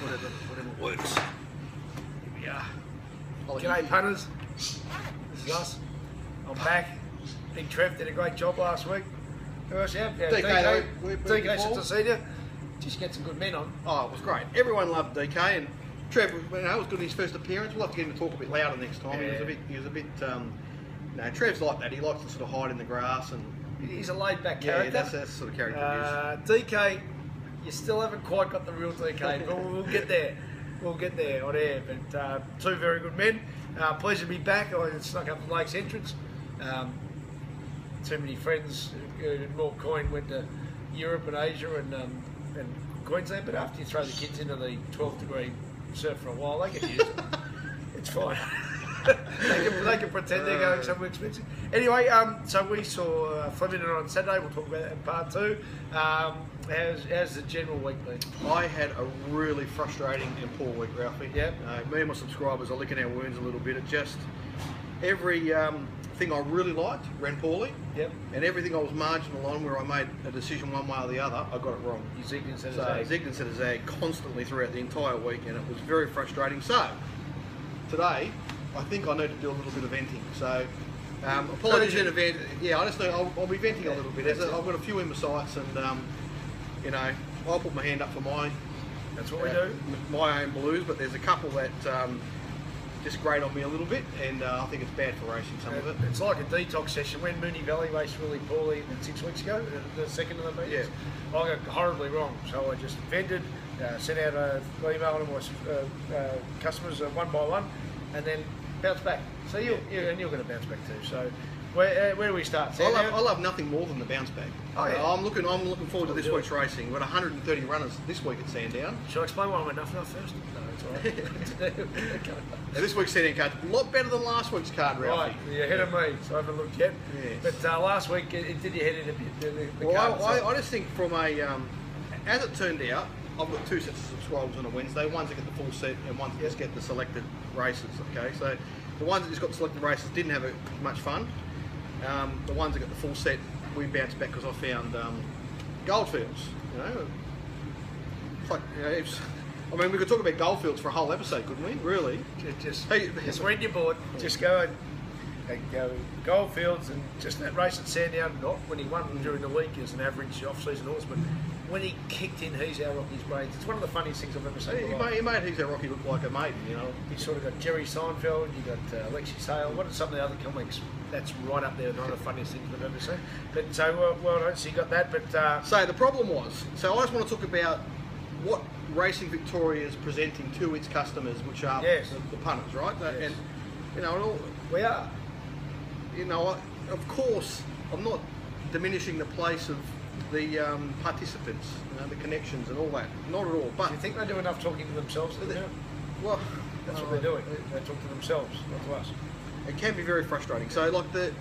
whatever works. Here we are. G'day punters, this is us. I'm back. Big Trev did a great job last week. Who else you have? DK, since I seen you. Just get some good men on. Oh, it was great. Everyone loved DK, and Trev, it was good in his first appearance. We'll have to get him to talk a bit louder next time. Yeah. He was a bit. No, Trev's like that. He likes to sort of hide in the grass, and he's a laid-back character. Yeah, that's the sort of character he is. DK, you still haven't quite got the real DK, but we'll get there. We'll get there on air. But two very good men. Pleasure to be back. I snuck up the Lakes entrance. Too many friends. More coin went to Europe and Asia and Queensland. But after you throw the kids into the 12-degree surf for a while, they get used to it. It's fine. they can pretend they're going somewhere expensive. Anyway, so we saw Flemington on Saturday. We'll talk about that in part 2. How's the general week been? I had a really frustrating and poor week, Ralphie. Yep. Me and my subscribers are licking our wounds a little bit. It just every thing I really liked ran poorly. Yep. And everything I was marginal on, where I made a decision one way or the other, I got it wrong. You zigged instead of zag. Zigged instead of zag constantly throughout the entire week, and it was very frustrating. So today, I think I need to do a little bit of venting. So apologies in advance. Yeah, I just know I'll be venting a little bit. I've got a few in my sights, and you know, I'll put my hand up for my. That's what we do. My own blues, but there's a couple that just grate on me a little bit, and I think it's bad for racing, some of it. It's like a detox session. When Moonee Valley raced really poorly 6 weeks ago, the second of the meetings, I got horribly wrong. So I just vented, sent out an email to my customers one by one, and then bounced back. So you're going to bounce back too. So where do we start? I love nothing more than the bounce back. Oh, yeah. I'm looking forward to this week's racing. We've got 130 runners this week at Sandown. Shall I explain why I went nothing first? No, it's all right. Now, this week's Sandown card's a lot better than last week's card, Ralphie. Right, you're ahead of me, so I haven't looked yet. Yes. But last week, it did your head in a bit. Well, I just think from a, as it turned out, I've got 2 sets of subscribers on a Wednesday. Ones that get the full set and ones that just get the selected races. Okay, so the ones that just got the selected races didn't have much fun. The ones that got the full set, we bounced back because I found Goldfields. You know, it's like, you know, I mean, we could talk about Goldfields for a whole episode, couldn't we? Really? Just read your board. Just go and go Goldfields, and just that race at Sandown. Not when he won during the week as an average off-season horse, but when he kicked in He's Our Rocky's brains, it's one of the funniest things I've ever seen. He made He's Our Rocky look like a maiden, you know. You sort of got Jerry Seinfeld, you got Lexi Sale. What are some of the other comics? That's right up there, one of the funniest things we've ever seen. But so, well done, so you got that. But so the problem was, so I just want to talk about what Racing Victoria is presenting to its customers, which are the punters, right? Yes. And you know, we are. You know, of course, I'm not diminishing the place of the participants, you know, the connections and all that. Not at all. But do you think they do enough talking to themselves? Well, that's what they're doing. They talk to themselves, not to us. It can be very frustrating. So, like the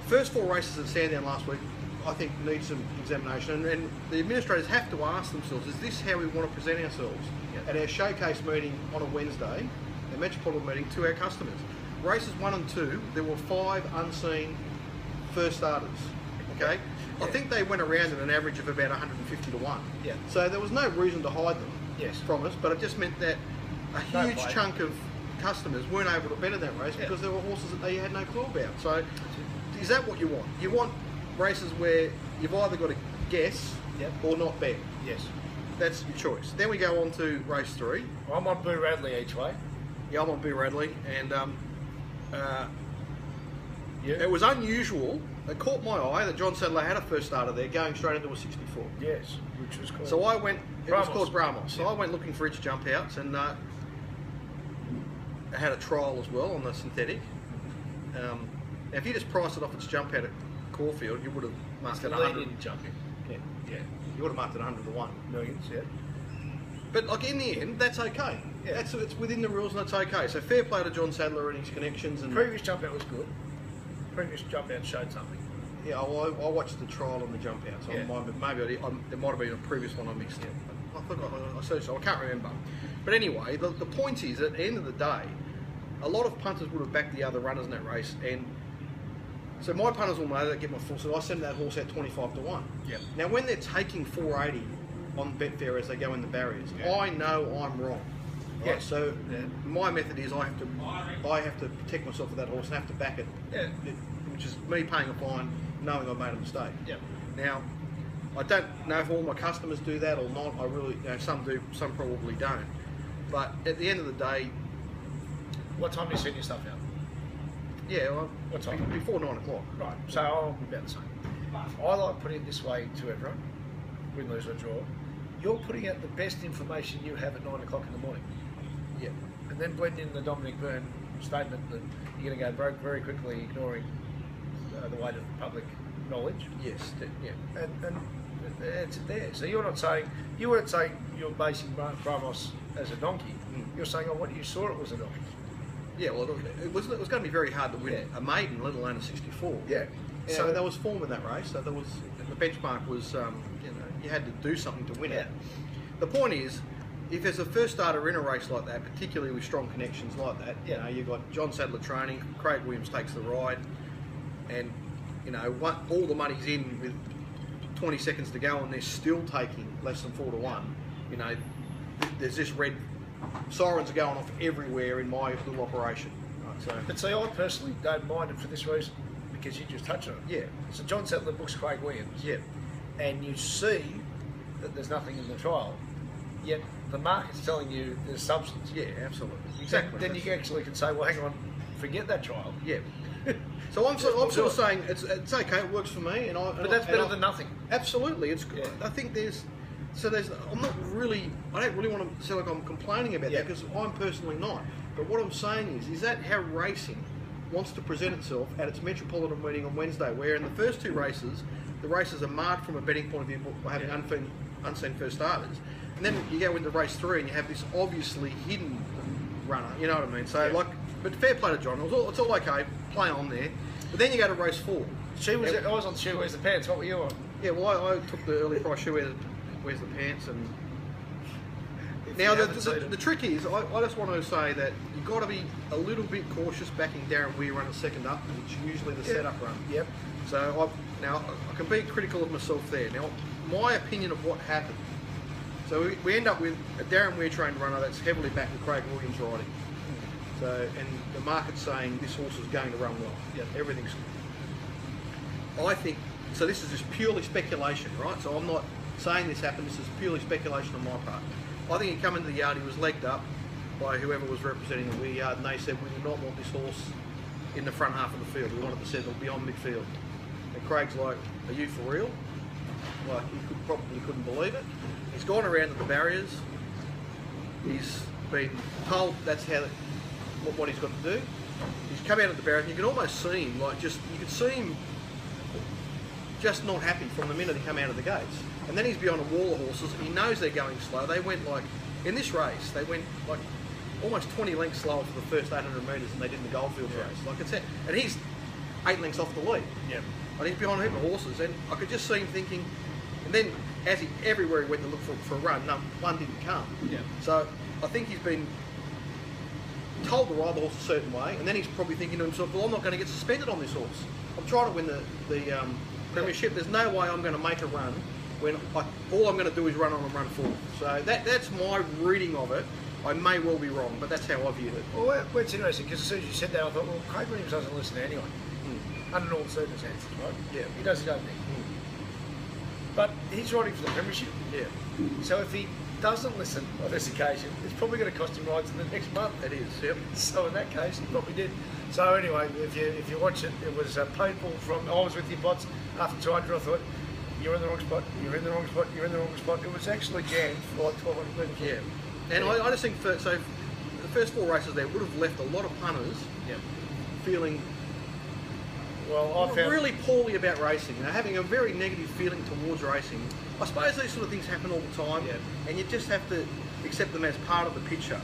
first 4 races at Sandown last week, I think need some examination, and the administrators have to ask themselves: is this how we want to present ourselves at our showcase meeting on a Wednesday, the Metropolitan meeting, to our customers? Races 1 and 2, there were 5 unseen first starters. Okay, I think they went around at an average of about 150 to 1. Yeah. So there was no reason to hide them from us, but it just meant that a huge chunk of customers weren't able to bet in that race because there were horses that they had no clue about. So is that what you want? You want races where you've either got to guess or not bet. Yes. That's your choice. Then we go on to race 3. Well, I'm on Boo Radley each way. Yeah, I'm on Boo Radley, and it was unusual. It caught my eye that John Sadler had a first starter there, going straight into a 64. Yes, which was cool. So I went. It was called Brahmos. So I went looking for its jump outs, and I had a trial as well on the synthetic. Now, if you just priced it off its jump out at Caulfield, you would have marked it 100. Jumping. Yeah. You would have marked it 100 to 1. Millions, yeah. But like in the end, that's okay. Yeah. It's within the rules, and that's okay. So fair play to John Sadler and his connections. And previous jump out was good. Previous jump out showed something. Yeah, well, I watched the trial and the jump out, so maybe there might have been a previous one I missed. Yeah. I forgot. I searched. I can't remember. But anyway, the point is, at the end of the day, a lot of punters would have backed the other runners in that race, and so my punters will know that get my full. So I send that horse out 25 to 1. Yeah. Now, when they're taking 480 on Betfair as they go in the barriers. Yeah. I know I'm wrong. Right? Yeah. So my method is I have to protect myself with that horse and have to back it. Yeah. Which is me paying a fine, knowing I've made a mistake. Yeah. Now, I don't know if all my customers do that or not. I really, some do, some probably don't. But at the end of the day, What time do you send your stuff out? yeah, What time? Before 9 o'clock. Right. So I'm about the same. I like putting it this way to everyone: win, lose or draw. You're putting out the best information you have at 9 o'clock in the morning. Yeah. And then blend in the Dominic Byrne statement that you're going to go broke very quickly, ignoring the weight of public knowledge. Yes. Yeah. And it's there. So you weren't saying you're basing Ramos as a donkey. You're saying, oh, what you saw it was a donkey. Yeah. Well, it was going to be very hard to win a maiden, let alone a 64. Yeah. So there was form in that race. So there was the benchmark was you had to do something to win it. The point is, if there's a first starter in a race like that, particularly with strong connections like that, you've got John Sadler training, Craig Williams takes the ride, and all the money's in with 20 seconds to go, and they're still taking less than 4 to 1. There's this red sirens are going off everywhere in my little operation. Right, so, but see, I personally don't mind it for this reason, because you just touched on it. Yeah. So John Sadler books Craig Williams. Yeah. And you see that there's nothing in the trial, yet the market's telling you there's substance. Yeah, absolutely. Exactly. Then you actually can say, well, hang on, forget that trial. Yeah. So I'm sort of saying it's okay, it works for me, but that's better than nothing. Absolutely, it's. Yeah. I think there's. I don't really want to sound like I'm complaining about that, because I'm personally not. But what I'm saying is that how racing wants to present itself at its Metropolitan meeting on Wednesday, where in the first 2 races, the races are marked from a betting point of view by having unseen first starters. And then you go into race 3 and you have this obviously hidden runner, you know what I mean? So but fair play to John, it's all okay, play on there. But then you go to race 4. I was on Shoe Wears the Pants, what were you on? Yeah, well I took the early price Shoe Wears the Pants. And now the trick is, I just want to say that you've got to be a little bit cautious backing Darren Weir run a second up, which is usually the setup run. Yep. So I can be critical of myself there. Now, my opinion of what happened. So we end up with a Darren Weir trained runner that's heavily backed with Craig Williams riding. So, and the market's saying this horse is going to run well. Yeah, everything's. I think so. This is just purely speculation, right? So I'm not saying this happened. This is purely speculation on my part. I think he come into the yard. He was legged up by whoever was representing the Weir yard, and they said we do not want this horse in the front half of the field. We want it to settle beyond midfield. And Craig's like, "Are you for real?" Like he probably couldn't believe it. He's gone around to the barriers. He's been told that's how what he's got to do. He's come out of the barriers. You can almost see him, you could see him just not happy from the minute he come out of the gates. And then he's beyond a wall of horses. He knows they're going slow. They went in this race, they went almost 20 lengths slower for the first 800 metres than they did in the Goldfields race. And he's 8 lengths off the lead. Yeah. And he's behind a heap of horses. And I could just see him thinking, and then everywhere he went to look for a run, one didn't come. Yeah. So I think he's been told to ride the horse a certain way, and then he's probably thinking to himself, well, I'm not going to get suspended on this horse. I'm trying to win the premiership. There's no way I'm going to make a run when all I'm going to do is run on and run forward. So that's my reading of it. I may well be wrong, but that's how I viewed it. Well, it's interesting, because as soon as you said that, I thought, well, Craig Williams doesn't listen to anyone. Under all circumstances, right? Yeah. He does his own thing. But he's riding for the premiership. Yeah. So if he doesn't listen on this occasion, it's probably going to cost him rides in the next month. It is, yep. So in that case, he probably did. So anyway, if you watch it, it was painful I was with you, Bots, after 200, I thought, you're in the wrong spot, you're in the wrong spot, you're in the wrong spot. It was actually jammed for 1,200 metres. Yeah. And I just think, the first 4 races there would have left a lot of punters feeling really poorly about racing, having a very negative feeling towards racing. I suppose these sort of things happen all the time, and you just have to accept them as part of the picture.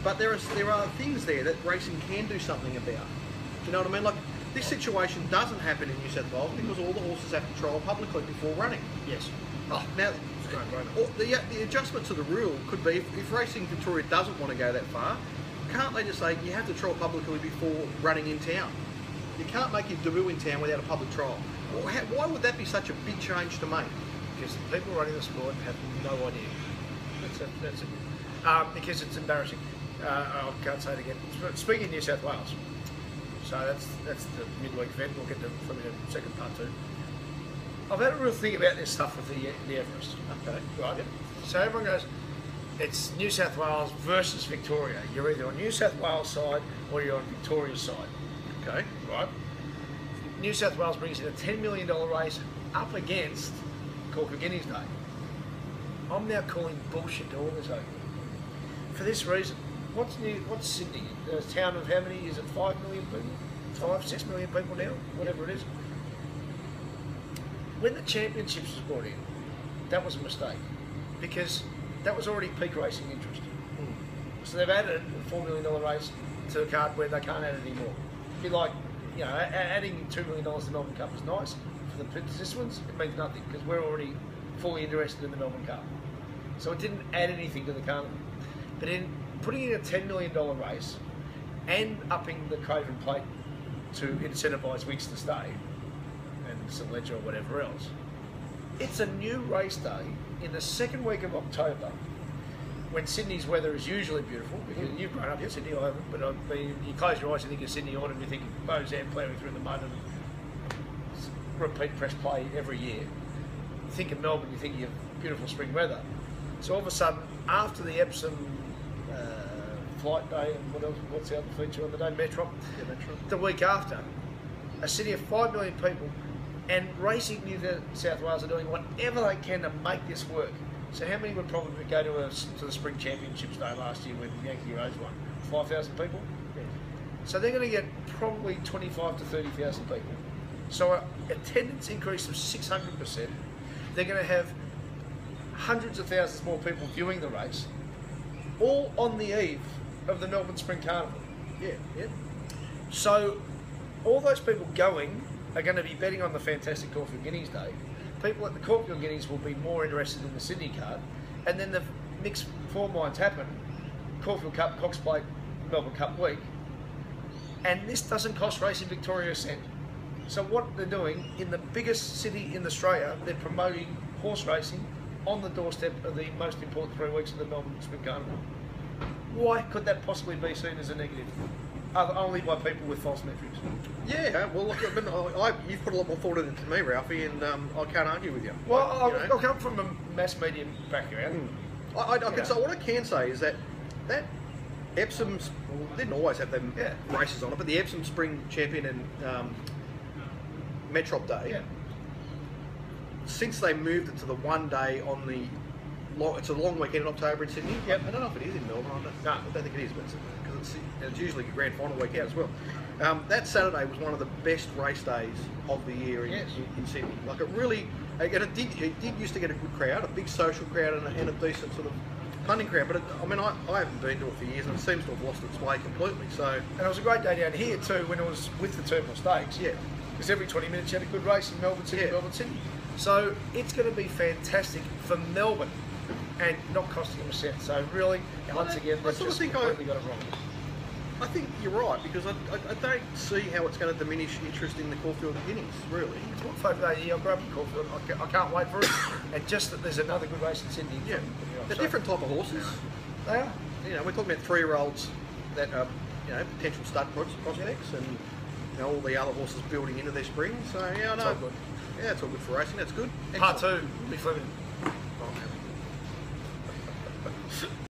But there are things there that racing can do something about. Do you know what I mean? Like, this situation doesn't happen in New South Wales because all the horses have to trial publicly before running. Yes. Now, the adjustment to the rule could be, if Racing Victoria doesn't want to go that far, can't they just say you have to trial publicly before running in town? You can't make your debut in town without a public trial. Why would that be such a big change to make? because the people running the sport have no idea. That's it. Because it's embarrassing. I can't say it again. Speaking of New South Wales, so that's the midweek event. We'll get to probably the second part too. I've had a real think about this stuff with the Everest. Okay. Right. Yep. So everyone goes, it's New South Wales versus Victoria. You're either on New South Wales side or you're on Victoria's side. Okay. Right. New South Wales brings in a $10 million race up against Corfu Guineas Day. I'm now calling bullshit to all this over. For this reason, what's Sydney? A town of how many? Is it 5 million people? 6 million people now? Whatever it is. When the championships was brought in, that was a mistake because that was already peak racing interest. So they've added a $4 million race to the card where they can't add it anymore. It'd be like, you know, adding $2 million to the Melbourne Cup is nice. For the participants, it means nothing because we're already fully interested in the Melbourne Cup. So it didn't add anything to the carnival. But in putting in a $10 million race and upping the Craven plate to incentivise weeks to stay and St Ledger or whatever else, it's a new race day in the second week of October when Sydney's weather is usually beautiful, because you've grown up in Sydney, I haven't, but you close your eyes and think of Sydney on and you think of Bozan ploughing through the mud and repeat press play every year. You think of Melbourne, you think of beautiful spring weather. So all of a sudden, after the Epsom flight day and what else? What's the other feature on the day? Metro. Yeah, Metro. The week after, a city of 5 million people, and Racing New South Wales are doing whatever they can to make this work. So how many would probably go to the Spring Championships Day last year when Yankee Rose won? 5,000 people. Yeah. So they're going to get probably 25 to 30,000 people. So an attendance increase of 600%. They're going to have hundreds of thousands more people viewing the race, all on the eve of the Melbourne Spring Carnival. Yeah, yeah. So all those people going are going to be betting on the fantastic Corfu Guineas Day. People at the Corfu Guineas will be more interested in the Sydney card, and then the mixed form lines happen. Corfu Cup, Cox Plate, Melbourne Cup week, and this doesn't cost Racing Victoria a cent. So what they're doing in the biggest city in Australia, they're promoting horse racing on the doorstep of the most important 3 weeks of the Melbourne Spring Carnival. Why could that possibly be seen as a negative? Only by people with false metrics. Yeah, well, look, you've put a lot more thought into me, Ralphie, and I can't argue with you. Well, I come from a mass media background. So what I can say is that Epsom's didn't always have them races on it, but the Epsom Spring Champion and Metrop Day, since they moved it to the one day on the it's a long weekend in October in Sydney. Yep. I don't know if it is in Melbourne. I don't think it is, but because it's usually a grand final weekend as well. That Saturday was one of the best race days of the year in Sydney. Like it really, it did used to get a good crowd, a big social crowd, and a decent sort of punting crowd. But I haven't been to it for years, and it seems to have lost its way completely. So, and it was a great day down here too when it was with the Terminal Stakes. Yeah, because every 20 minutes you had a good race in Melbourne, Sydney, Melbourne, Sydney. So it's going to be fantastic for Melbourne, and not costing them a cent. So really, once again, they've just completely got it wrong. I think you're right, because I don't see how it's going to diminish interest in the Caulfield Guineas, really. It's my favourite day of the year. I'll grab the Caulfield. I can't wait for it. And just that there's another good race in Sydney. Yeah, they're different type of horses. They are. You know, we're talking about 3-year-olds that are, potential stud prospects, and all the other horses building into their spring. So yeah, I know. It's all good. Yeah, it's all good for racing. That's good. Part 2, be flipping.